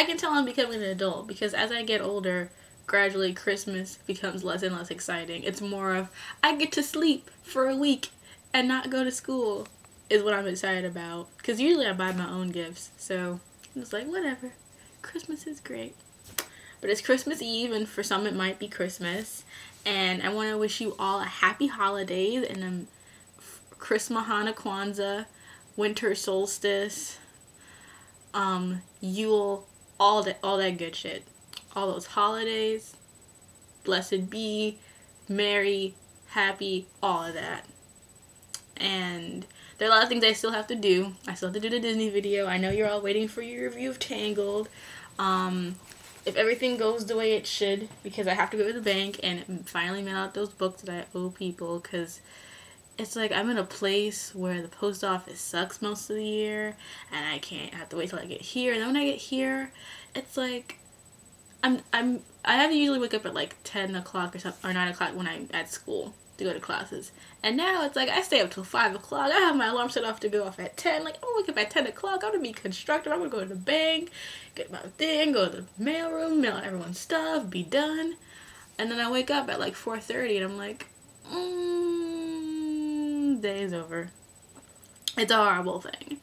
I can tell I'm becoming an adult because as I get older, gradually Christmas becomes less and less exciting. It's more of, I get to sleep for a week and not go to school is what I'm excited about. Because usually I buy my own gifts, so I'm just like, whatever. Christmas is great. But it's Christmas Eve, and for some it might be Christmas. And I want to wish you all a happy holidays and a Christmas, Hana, Kwanzaa, winter solstice, Yule, all that good shit. All those holidays, blessed be, merry, happy, all of that. And there are a lot of things I still have to do. I still have to do the Disney video. I know you're all waiting for your review of Tangled. If everything goes the way it should, because I have to go to the bank and finally mail out those books that I owe people, because it's like I'm in a place where the post office sucks most of the year, and I have to wait till I get here. And then when I get here, it's like I have to usually wake up at like 10 o'clock or 9 o'clock when I'm at school to go to classes. And now it's like I stay up till 5 o'clock. I have my alarm set off to go off at 10. Like, I'm gonna wake up at 10 o'clock. I'm gonna be constructive. I'm gonna go to the bank, get my thing, go to the mailroom, mail everyone's stuff, be done. And then I wake up at like 4:30 and I'm like, day is over. It's a horrible thing.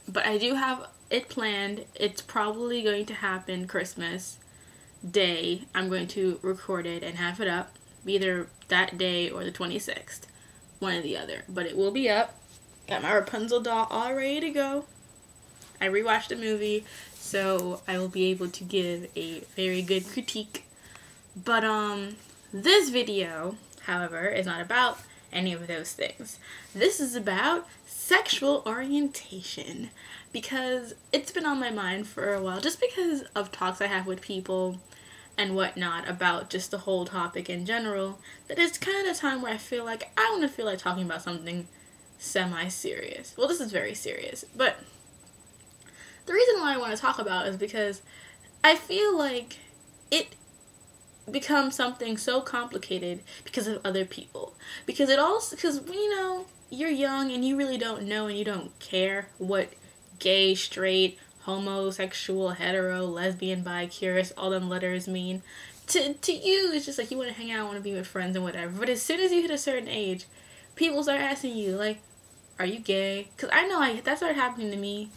But I do have it planned. It's probably going to happen Christmas Day. I'm going to record it and have it up either that day or the 26th, one or the other, but it will be up. Got my Rapunzel doll all ready to go. I rewatched the movie, so I will be able to give a very good critique. But this video, however, is not about any of those things. This is about sexual orientation, because it's been on my mind for a while, just because of talks I have with people and whatnot about just the whole topic in general, that it's kind of a time where I feel like talking about something semi-serious. Well, this is very serious, but the reason why I want to talk about it is because I feel like it becomes something so complicated because of other people. Because you're young and you really don't know and you don't care what gay, straight, homosexual, hetero, lesbian, bi, curious, all them letters mean. To you, it's just like you want to hang out, want to be with friends and whatever. But as soon as you hit a certain age, people start asking you, like, are you gay? Because I know that started happening to me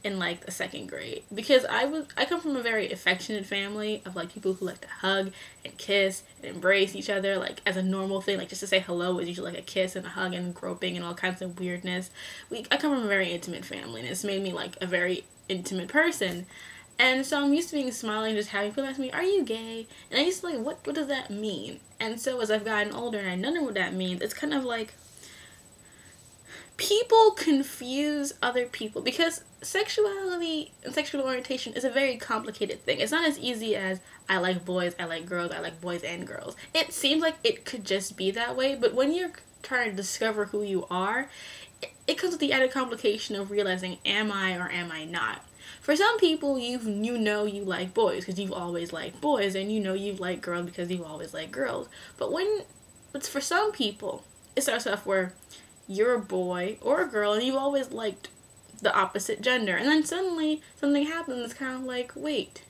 in like the 2nd grade, because I come from a very affectionate family of like people who like to hug and kiss and embrace each other like as a normal thing. Like just to say hello is usually like a kiss and a hug and groping and all kinds of weirdness. I come from a very intimate family, and it's made me like a very intimate person. And so I'm used to being smiling, just having people ask me, are you gay? And I used to like, what does that mean? And so as I've gotten older and I don't know what that means, it's kind of like people confuse other people, because sexuality and sexual orientation is a very complicated thing. It's not as easy as I like boys, I like girls, I like boys and girls. It seems like it could just be that way, but when you're trying to discover who you are, it comes with the added complication of realizing, am I or am I not? For some people, you like boys because you've always liked boys, and you like girls because you've always liked girls. But for some people, it starts off where you're a boy or a girl and you've always liked the opposite gender, and then suddenly something happens. It's kind of like, wait,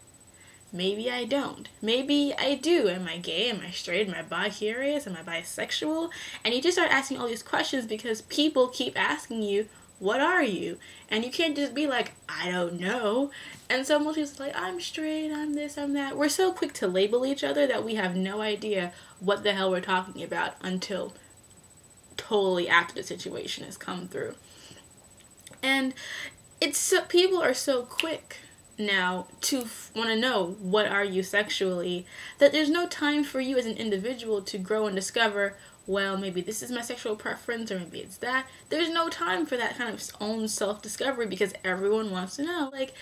maybe I don't, maybe I do. Am I gay? Am I straight? Am I bi-curious? Am I bisexual? And you just start asking all these questions because people keep asking you, what are you? And you can't just be like, I don't know. And so most people are like, I'm straight, I'm this, I'm that. We're so quick to label each other that we have no idea what the hell we're talking about until totally after the situation has come through. And people are so quick now to want to know what are you sexually, that there's no time for you as an individual to grow and discover, well, maybe this is my sexual preference, or maybe it's that. There's no time for that kind of own self-discovery because everyone wants to know. Like,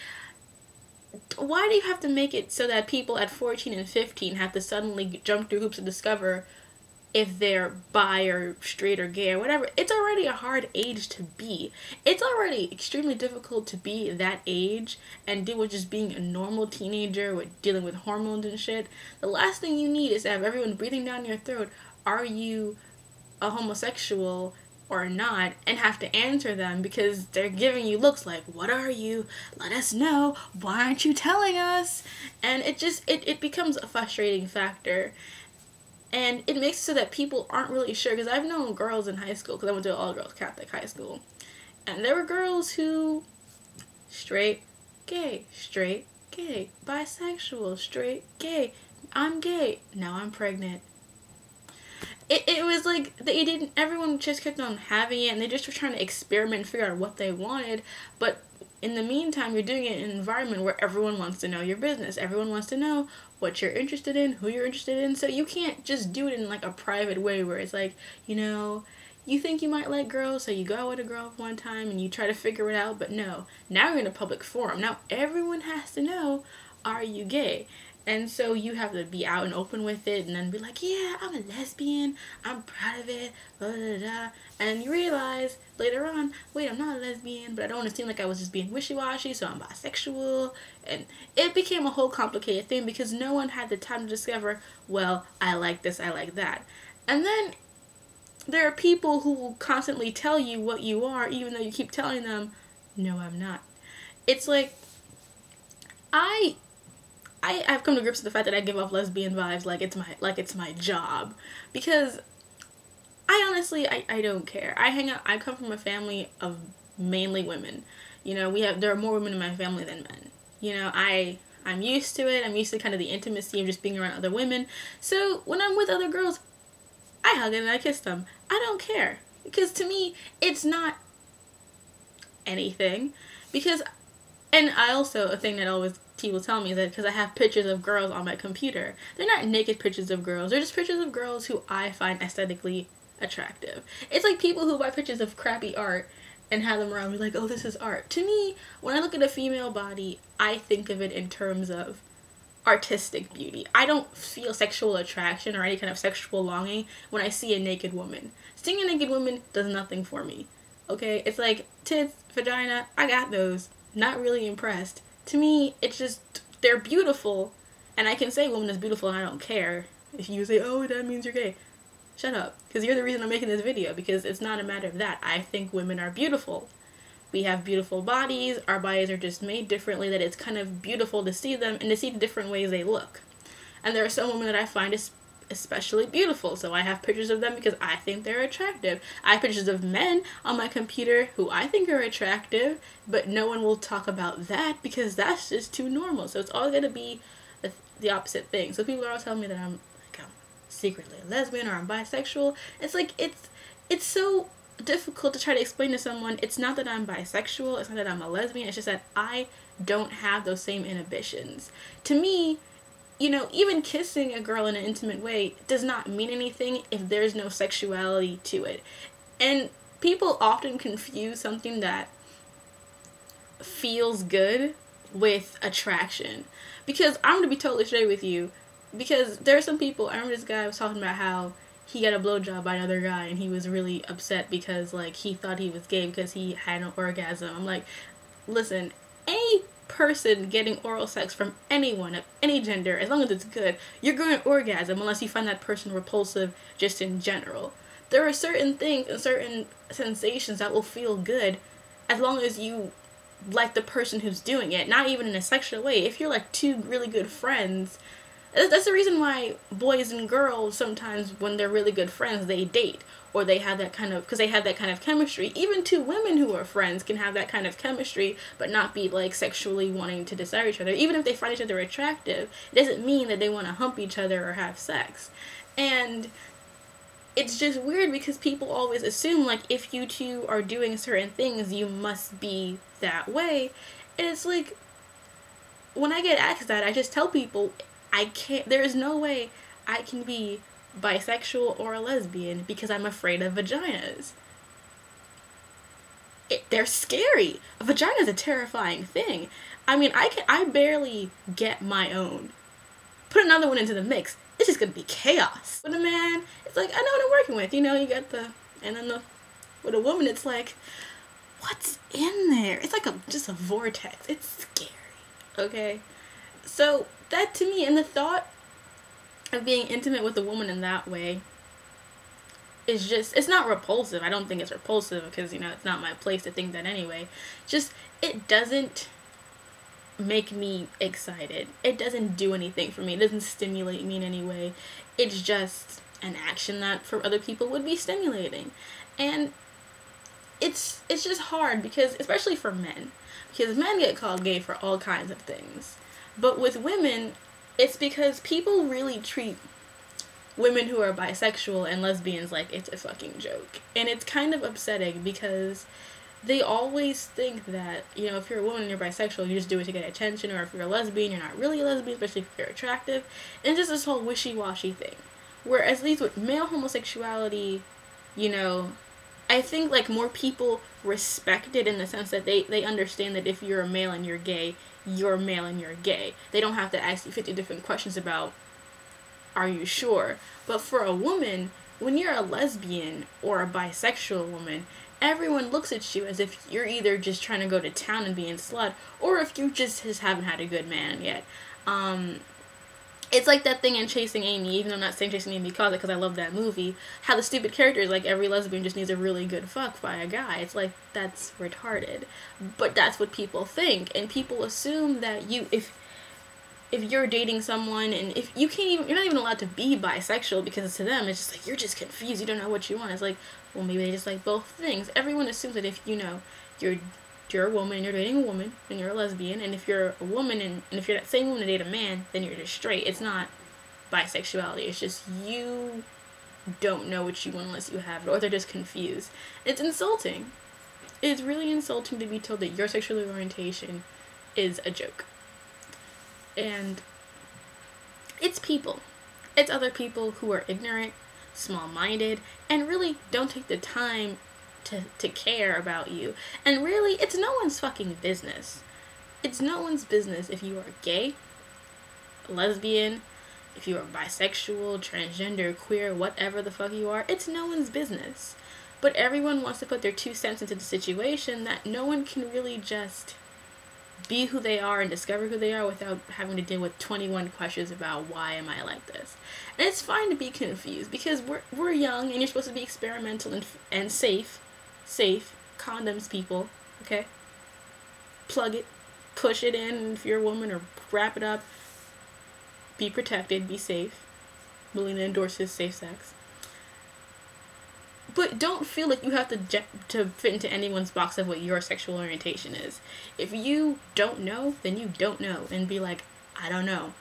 why do you have to make it so that people at 14 and 15 have to suddenly jump through hoops to discover if they're bi or straight or gay or whatever? It's already a hard age to be. It's already extremely difficult to be that age and deal with just being a normal teenager with dealing with hormones and shit. The last thing you need is to have everyone breathing down your throat, are you a homosexual or not and have to answer them because they're giving you looks like, what are you? Let us know. Why aren't you telling us? And it becomes a frustrating factor. And it makes it so that people aren't really sure. Because I've known girls in high school, because I went to an all-girls Catholic high school. And there were girls who, straight, gay, bisexual, straight, gay. I'm gay. Now I'm pregnant. It was like, everyone just kept on having it, and they just were trying to experiment and figure out what they wanted. But in the meantime, you're doing it in an environment where everyone wants to know your business. Everyone wants to know what you're interested in, who you're interested in. So you can't just do it in like a private way where it's like, you think you might like girls, so you go out with a girl one time and you try to figure it out. But no, now you're in a public forum. Now everyone has to know, are you gay? And so you have to be out and open with it and then be like, yeah, I'm a lesbian. I'm proud of it. Blah, blah, blah. And you realize later on, wait, I'm not a lesbian, but I don't want to seem like I was just being wishy-washy, so I'm bisexual. And it became a whole complicated thing because no one had the time to discover, well, I like this, I like that. And then there are people who will constantly tell you what you are, even though you keep telling them, no, I'm not. It's like, I've come to grips with the fact that I give off lesbian vibes like it's my job, because I honestly I don't care. I come from a family of mainly women. There are more women in my family than men. I'm used to it. I'm used to kind of the intimacy of just being around other women. So when I'm with other girls, I hug them and I kiss them. I don't care, because to me it's not anything. And I also, a thing that always people tell me is that because I have pictures of girls on my computer, they're not naked pictures of girls. They're just pictures of girls who I find aesthetically attractive. It's like people who buy pictures of crappy art and have them around and be like, oh, this is art. To me, when I look at a female body, I think of it in terms of artistic beauty. I don't feel sexual attraction or any kind of sexual longing when I see a naked woman. Seeing a naked woman does nothing for me. Okay? It's like tits, vagina, I got those. Not really impressed. To me, it's just, they're beautiful, and I can say woman is beautiful and I don't care. If you say, oh, that means you're gay, shut up, because you're the reason I'm making this video, because it's not a matter of that. I think women are beautiful. We have beautiful bodies. Our bodies are just made differently that it's kind of beautiful to see them and to see the different ways they look. And there are some women that I find especially beautiful, so I have pictures of them because I think they're attractive. I have pictures of men on my computer who I think are attractive, but no one will talk about that because that's just too normal. So it's all going to be the opposite thing. So people are all telling me that I'm secretly a lesbian or I'm bisexual. It's like, it's so difficult to try to explain to someone, it's not that I'm bisexual, it's not that I'm a lesbian, it's just that I don't have those same inhibitions. To me, even kissing a girl in an intimate way does not mean anything if there's no sexuality to it. And people often confuse something that feels good with attraction. Because I'm going to be totally straight with you. Because there are some people, I remember this guy was talking about how he got a blowjob by another guy and he was really upset because, he thought he was gay because he had an orgasm. I'm like, listen, any person getting oral sex from anyone of any gender, as long as it's good, you're going to orgasm unless you find that person repulsive just in general. There are certain things and certain sensations that will feel good as long as you like the person who's doing it, not even in a sexual way. If you're like two really good friends, that's the reason why boys and girls sometimes, when they're really good friends, they date. Or they have that kind of, because they have that kind of chemistry. Even two women who are friends can have that kind of chemistry, but not be sexually wanting to desire each other. Even if they find each other attractive, it doesn't mean that they want to hump each other or have sex. And it's just weird because people always assume, if you two are doing certain things, you must be that way. And it's like, when I get asked that, I just tell people, there is no way I can be bisexual or a lesbian because I'm afraid of vaginas. They're scary. A vagina is a terrifying thing. I mean, I barely get my own. Put another one into the mix, it's just gonna be chaos. With a man, it's like, I know what I'm working with. You got with a woman, it's like, what's in there? It's like just a vortex. It's scary. Okay? So that to me, and the thought of being intimate with a woman in that way is just, it's not repulsive. I don't think it's repulsive because, you know, it's not my place to think that anyway. Just, it doesn't make me excited. It doesn't do anything for me. It doesn't stimulate me in any way. It's just an action that for other people would be stimulating. And it's just hard because, especially for men, because men get called gay for all kinds of things. But with women, it's because people really treat women who are bisexual and lesbians like it's a fucking joke. And it's kind of upsetting because they always think that, you know, if you're a woman and you're bisexual, you just do it to get attention, or if you're a lesbian, you're not really a lesbian, especially if you're attractive. And it's just this whole wishy-washy thing. Whereas at least with male homosexuality, you know, I think like more people respect it in the sense that they understand that if you're a male and you're gay, you're male and you're gay. They don't have to ask you 50 different questions about, are you sure? But for a woman, when you're a lesbian or a bisexual woman, everyone looks at you as if you're either just trying to go to town and being slut, or if you just haven't had a good man yet. It's like that thing in Chasing Amy, even though I'm not saying Chasing Amy because I love that movie, how the stupid character is like every lesbian just needs a really good fuck by a guy. It's like, that's retarded. But that's what people think, and people assume that if you're dating someone, and if you can't even, you're not even allowed to be bisexual, because to them it's just like, you're just confused, you don't know what you want. It's like, well, maybe they just like both things. Everyone assumes that if, you know, you're a woman and you're dating a woman, then you're a lesbian, and if you're a woman and if you're that same woman to date a man, then you're just straight. It's not bisexuality. It's just you don't know what you want unless you have it, or they're just confused. It's insulting. It's really insulting to be told that your sexual orientation is a joke. And it's people. It's other people who are ignorant, small-minded, and really don't take the time to care about you. And really, it's no one's fucking business. It's no one's business if you are gay, lesbian, if you are bisexual, transgender, queer, whatever the fuck you are. It's no one's business. But everyone wants to put their 2 cents into the situation that no one can really just be who they are and discover who they are without having to deal with 21 questions about why am I like this. And it's fine to be confused because we're young and you're supposed to be experimental and safe. Condoms, people, okay? Plug it, push it in if you're a woman, or wrap it up. Be protected, be safe. Melina endorses safe sex. But don't feel like you have to fit into anyone's box of what your sexual orientation is. If you don't know, then you don't know. And be like, I don't know.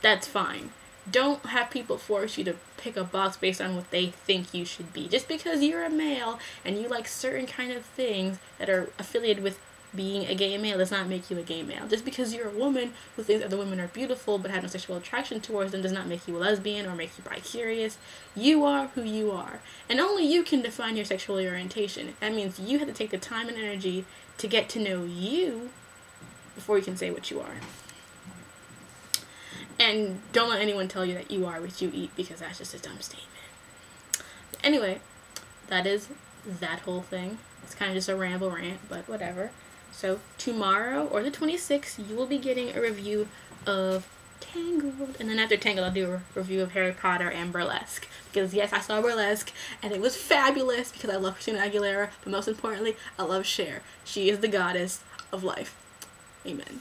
That's fine. Don't have people force you to pick a box based on what they think you should be. Just because you're a male and you like certain kind of things that are affiliated with being a gay male does not make you a gay male. Just because you're a woman who thinks other women are beautiful but have no sexual attraction towards them does not make you a lesbian or make you bi-curious. You are who you are. And only you can define your sexual orientation. That means you have to take the time and energy to get to know you before you can say what you are. And don't let anyone tell you that you are what you eat, because that's just a dumb statement. Anyway, that is that whole thing. It's kind of just a ramble rant, but whatever. So tomorrow, or the 26th, you will be getting a review of Tangled. And then after Tangled, I'll do a review of Harry Potter and Burlesque. Because yes, I saw Burlesque, and it was fabulous because I love Christina Aguilera. But most importantly, I love Cher. She is the goddess of life. Amen.